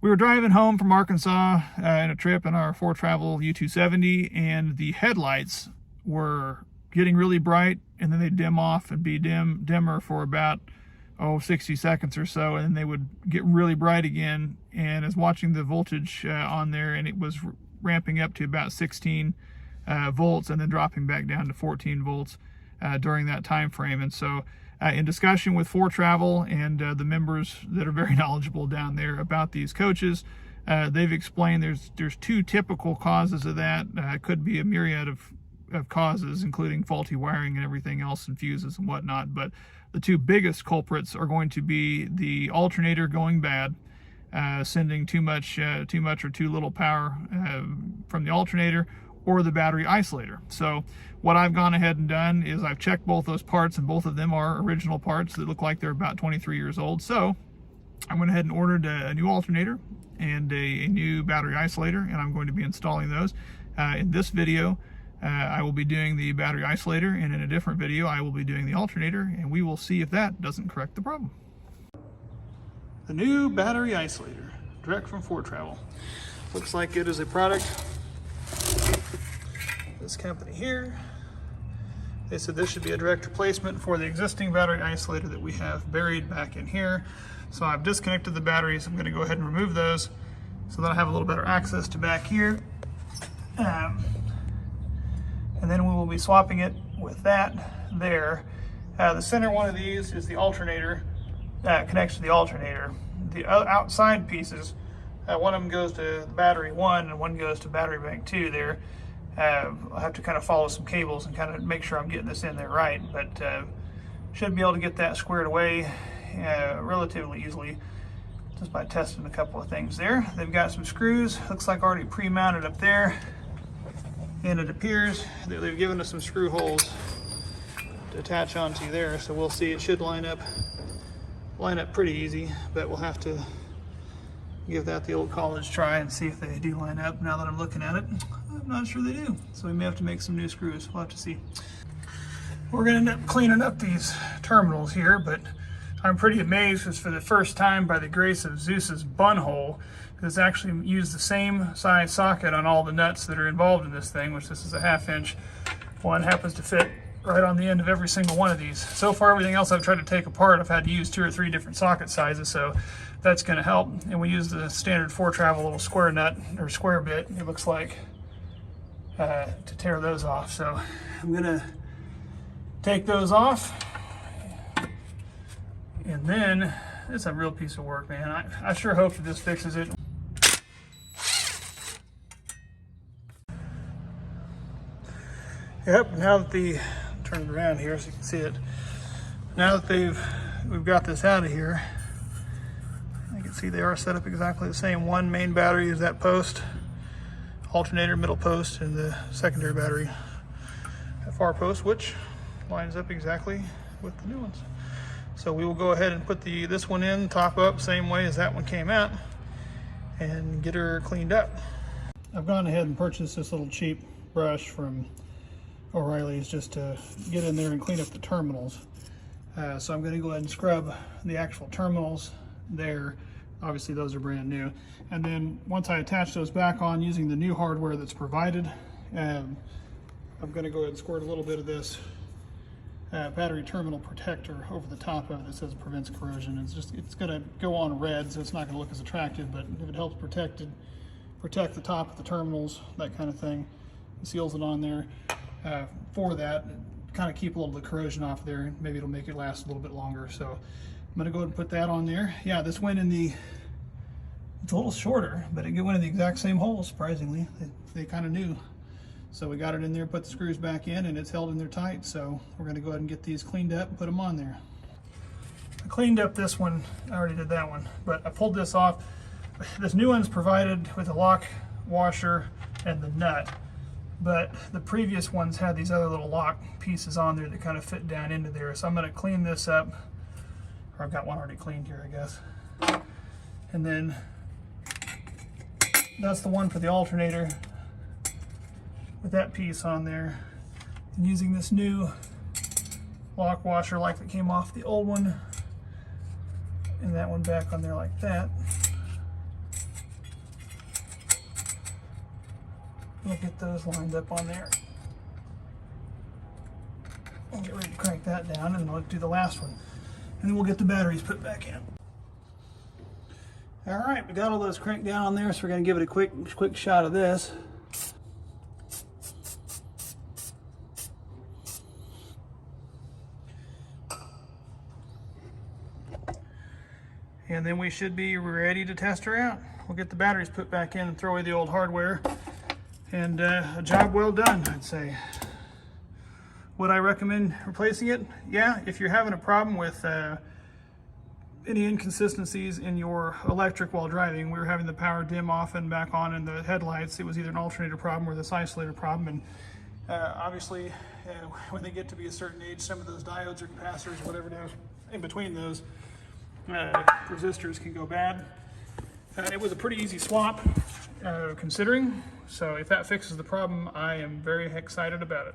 We were driving home from Arkansas in a trip in our For Travel U270, and the headlights were getting really bright, and then they'd dim off and be dimmer for about 60 seconds or so, and then they would get really bright again. And I was watching the voltage on there, and it was ramping up to about 16 volts and then dropping back down to 14 volts during that time frame. And so in discussion with For Travel and the members that are very knowledgeable down there about these coaches, they've explained there's two typical causes of that. It could be a myriad of causes, including faulty wiring and everything else, and fuses and whatnot, but the two biggest culprits are going to be the alternator going bad, sending too much or too little power from the alternator, or the battery isolator. So what I've gone ahead and done is I've checked both those parts, and both of them are original parts that look like they're about 23 years old. So I went ahead and ordered a new alternator and a new battery isolator, and I'm going to be installing those. In this video, I will be doing the battery isolator, and in a different video I will be doing the alternator, and we will see if that doesn't correct the problem. The new battery isolator, direct from For Travel. Looks like it is a product this company here. They said this should be a direct replacement for the existing battery isolator that we have buried back in here. So I've disconnected the batteries. I'm going to go ahead and remove those so that I have a little better access to back here. And then we will be swapping it with that there. The center one of these is the alternator, connects to the alternator. The outside pieces, one of them goes to battery 1 and one goes to battery bank 2 there. I'll have to kind of follow some cables and kind of make sure I'm getting this in there right, but should be able to get that squared away relatively easily just by testing a couple of things there. They've got some screws, looks like already pre-mounted up there, and it appears that they've given us some screw holes to attach onto there, so we'll see. It should line up pretty easy, but we'll have to give that the old college try and see if they do line up. Now that I'm looking at it, I'm not sure they do, so we may have to make some new screws. We'll have to see. We're going to end up cleaning up these terminals here, but I'm pretty amazed because for the first time, by the grace of Zeus's bunhole, it's actually used the same size socket on all the nuts that are involved in this thing, which this is a 1/2 inch one, happens to fit right on the end of every single one of these. So far, everything else I've tried to take apart, I've had to use 2 or 3 different socket sizes, so that's going to help. And we use the standard For Travel little square nut or square bit, it looks like, to tear those off. So I'm going to take those off, and then it's a real piece of work, man. I sure hope that this fixes it. Yep, now that turn it around here so you can see it. Now that we've got this out of here, you can see they are set up exactly the same. One main battery is that post, alternator middle post, and the secondary battery at far post, which lines up exactly with the new ones. So we will go ahead and put this one in, top up, same way as that one came out, and get her cleaned up. I've gone ahead and purchased this little cheap brush from O'Reilly's just to get in there and clean up the terminals. So I'm going to go ahead and scrub the actual terminals there. Obviously those are brand new. And then once I attach those back on using the new hardware that's provided, I'm going to go ahead and squirt a little bit of this battery terminal protector over the top of it that says it prevents corrosion. It's going to go on red, so it's not going to look as attractive, but if it helps protect the top of the terminals, that kind of thing, it seals it on there. For that, kind of keep a little of the corrosion off there. Maybe it'll make it last a little bit longer. So I'm going to go ahead and put that on there. Yeah, this went in it's a little shorter, but it went in the exact same hole, surprisingly. They kind of knew. So we got it in there, put the screws back in, and it's held in there tight. So we're going to go ahead and get these cleaned up and put them on there. I cleaned up this one. I already did that one, but I pulled this off. This new one's provided with a lock washer and the nut. But the previous ones had these other little lock pieces on there that kind of fit down into there. So I'm going to clean this up, or I've got one already cleaned here, I guess. And then that's the one for the alternator with that piece on there. And using this new lock washer like that came off the old one, and that one back on there like that. We'll get those lined up on there. And get ready to crank that down, and then I'll do the last one. And then we'll get the batteries put back in. All right, we got all those cranked down on there, so we're gonna give it a quick shot of this. And then we should be ready to test her out. We'll get the batteries put back in and throw away the old hardware. And a job well done, I'd say. Would I recommend replacing it? Yeah, if you're having a problem with any inconsistencies in your electric while driving. We were having the power dim off and back on in the headlights. It was either an alternator problem or this isolator problem. And obviously, when they get to be a certain age, some of those diodes or capacitors, whatever it is, in between those resistors can go bad. It was a pretty easy swap, considering. So if that fixes the problem, I am very excited about it.